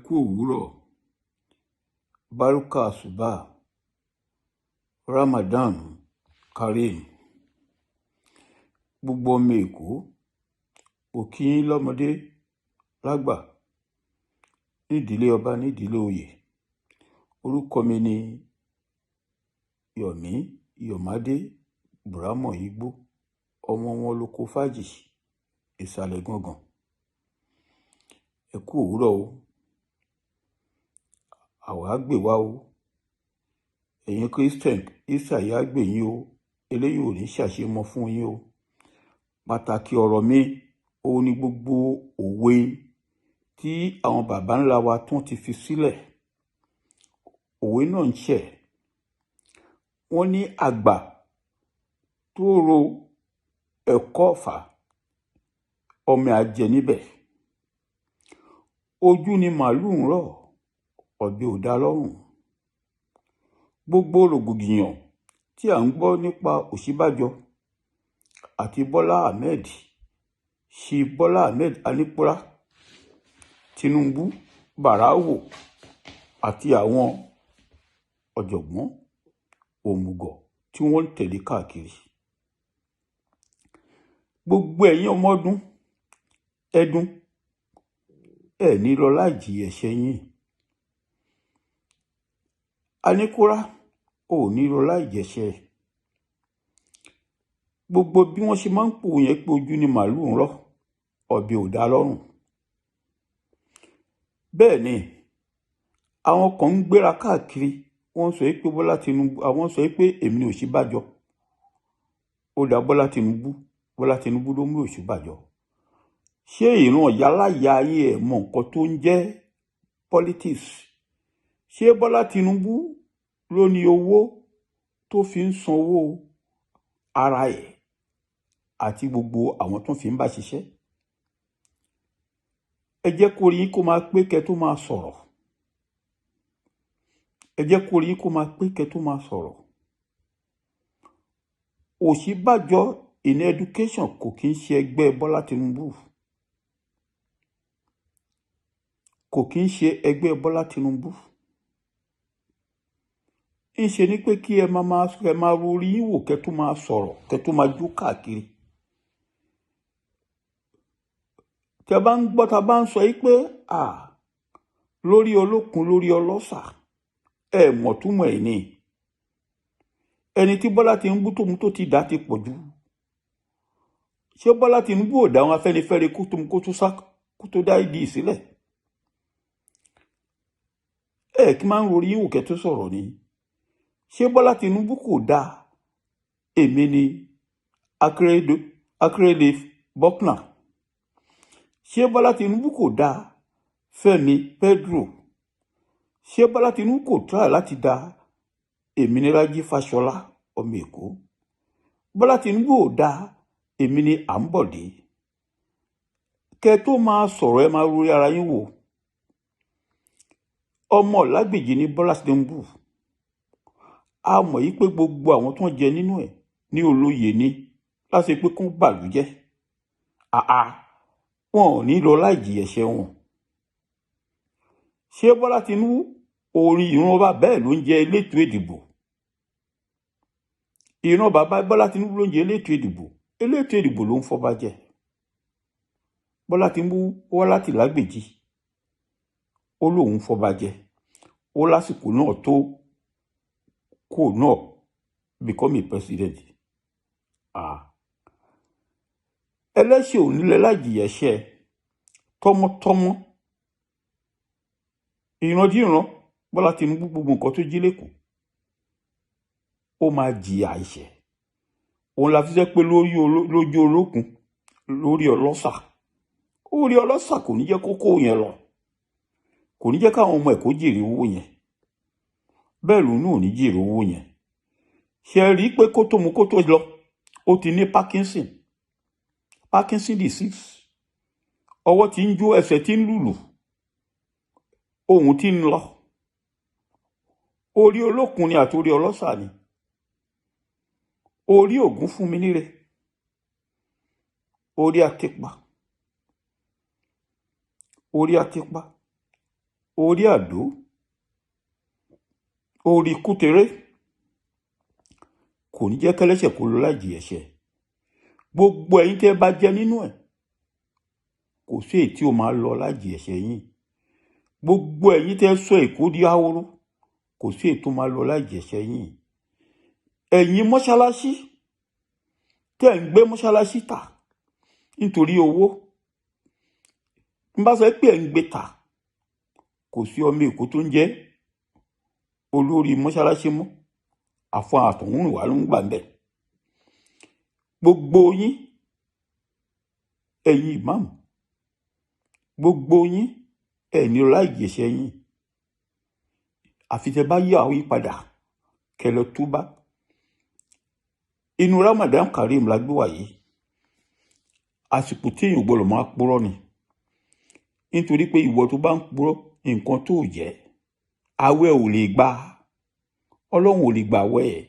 kú òwúrọ̀, Bárúkà Àsùbá, Ramadan Kareem. Gbogbo ọmọ Èkó, mo kí yín lọ́mọdé lágbà, nídìílé ọba nídìílé oyè. Orúkọ mi ni Yomi Yomade Buraimo Igbo, ọmọ wọn lóko fàájì, ìsàlẹ̀ gangan. Ẹ kú òwúrọ̀ o, àwa á gbè wá o. Ẹ̀yin Christian, Ísírẹ́lì á gbè yín o, eléyìí ò ní ṣàṣemọ fún yín o. Pàtàkì ọ̀rọ̀ mi òun ni gbogbo òwe tí àwọn bàbá ńlá wa tún ti fi sílẹ̀. Òwe náà ń ṣẹ. Wọ́n ní àgbà tó ro ẹ̀kọ́ ọ̀fà, ọmọ àjẹ níbẹ̀. Ojú ni màálù ń rọ̀, ọ̀bẹ ò dá lọ́rùn. Gbogbo rògbòdìyàn tí à ń gbọ́ nípa Ọ̀ṣínbàjò àti Bọ́lá Ahmed Aníkúrà, Tinubu, Bàráwò àti àwọn ọ̀jọ̀gbọ́n òmùgọ̀ tí wọ́n ń tẹ̀lé káàkiri. Gbogbo ẹ̀yin ọmọ ẹdún ẹ̀ ní lọ láì jìyà ẹ̀ṣẹ̀ yín. Aníkúrà ò ní lọ láì jẹ̀ṣẹ̀. Gbogbo bí wọ́n ṣe máa ń pò yẹn pé ojú ni màálù ń rọ̀, ọ̀bẹ ò dá lọ́rùn. Bẹ́ẹ̀ ni àwọn kan ń gbéra káàkiri, wọ́n sọ pé Bọ́lá Tinubu, àwọn sọ pé èmi ni Ọ̀ṣínbàjò. Ó dá Bọ́lá Tinubu ló mú Ọ̀ṣínbàjò. Ṣé ìran ìyáláyà ayé ẹ̀ mọ nǹkan tó ń jẹ́ politics? Ṣé Bọ́lá Tinubu ló ní owó tó fi ń sanwó ara ẹ̀ àti gbogbo àwọn tó fi ń bá ṣiṣẹ́? Ẹ jẹ́ kó rí yín kó máa pé kẹ́ tó máa sọ̀rọ̀. Ẹ jẹ́ kó rí yín kó máa pé kẹ́ tó máa sọ̀rọ̀. Ọ̀ṣínbàjò in education kò kí ń ṣe ẹgbẹ́ Bọ́lá Tinubu. Kò kí ń ṣe ẹgbẹ́ Bọ́lá Tinubu. Ìṣe ni pé kí ẹ máa rorí yín wò kẹ́ tó máa sọ̀rọ̀, kẹ́ tó máa jó káàkiri. Tẹ́ bá ń gbọ́ ta bá ń sọ pé lórí olókun lórí ọlọ́ṣà, ẹ mọ̀ túmọ̀ ẹ̀ ni. Ẹni tí Bọ́lá Tinubu tó ti dá ti pọ̀ jù. Ṣé Bọ́lá Tinubu ò dá àwọn Afẹ́nifẹ́re kó tó dá ìdí ìsílẹ̀? Kí máa ń rorí yín wò kẹ́ tó sọ̀rọ̀ ni. Ṣé Bọ́lá Tinubu kò dá èmi ni Akérèdé Bọ́knà? Ṣé Bọ́lá Tinubu kò dá Fẹ́mi Pedro? Ṣé Bọ́lá Tinubu kò try láti dá èmi ni Rájí Fáṣọlá ọmọ Èkó? Bọ́lá Tinubu ò dá èmi ni Àǹbọ̀dé? Kẹ́ tó máa sọ̀rọ̀ ẹ máa rorí ara yín wò. Ọmọ Lágbèjì ni Bọ́lá Tinubu. A mọ̀ yí pé gbogbo àwọn tó ń jẹ nínú ẹ̀ ní olóyè ni láti pé kún bàlújẹ́. Wọn ò ní lọ láì jìyà ẹ̀ṣẹ̀ wọn. Ṣé Bọ́lá Tinubu orí ìran bàbá ẹ̀ ló ń jẹ elétò ìdìbò? Ìran bàbá Bọ́lá Tinubu ló ń jẹ elétò ìdìbò. Elétò ìdìbò ló ń fọba jẹ. Bọ́lá Tinubu wá láti Lágbèjì, ó lóun fọba jẹ. Ó lásìkò náà tó kò náà become a president. Ẹlẹ́ṣẹ̀ ò nílẹ̀ láì jìyà ẹ̀ṣẹ̀. Tọmọtọmọ ìrandíran Bọ́lá Tinubu gbogbo nǹkan tó jí lẹ́kọ̀ọ́, ó máa jìyà ẹ̀ṣẹ̀. Òun la fi jẹ́ pé lójú olókun lórí ọlọ́ṣà, orí ọlọ́ṣà kò ní jẹ́ kókó yẹn lọ, kò ní jẹ́ káwọn ọmọ ẹ̀ kó jèrè owó yẹn. Bẹ́ẹ̀ lòun náà ò ní jèrè owó yẹn. Ṣe rí i pé kó tó lọ, ó ti ní Parkinson disease. Ọwọ́ ti ń jó, ẹsẹ̀ ti ń lùlù, ohùn ti ń lọ. Orí olókun ni àti orí ọlọ́ṣà ni. Orí Ògún fún mi níre, orí Atípa, orí àdó, orí kúteré, kò ní jẹ́ kẹ́lẹ́ṣẹ̀ kó lọ láì jìyà ẹ̀ṣẹ̀. Gbogbo ẹ̀yin tẹ́ bá jẹ́ nínú ẹ̀, kò sí èyí tí ó máa lọ láì jìyà ẹ̀ṣẹ̀ yín. Gbogbo ẹ̀yin tẹ́ sọ Èkó di ahoro, kò sí èyí tó máa lọ láì jìyà ẹ̀ṣẹ̀ yín. Ẹ̀yin mọ́ṣáláṣí tẹ́ ń gbé mọ́ṣáláṣí tà nítorí owó, n bá sọ pé ẹ̀ ń gbé tà, kò sí ọmọ Èkó tó ń jẹ́ olórí mọ́ṣáláṣí mọ́, àfọn àtọ̀húnrìnwá ló ń gbà ń bẹ̀. Gbogbo yín, ẹ̀yin ìmáàmù, gbogbo yín ẹ̀ ní láì jìyà ẹ̀ṣẹ̀ yín. Àfi tẹ́ bá yà wí padà kẹ́ lọ túbá. Inú Ramadan Kareem la gbé wà yìí, àsìkò tí èèyàn gbọ́dọ̀ máa purọ́ ni, nítorí pé ìwọ tó bá ń purọ́ nǹkan tó jẹ́, àwẹ̀ ò lè gbà, Ọlọ́run ò lè gbà àwẹ̀ ẹ̀.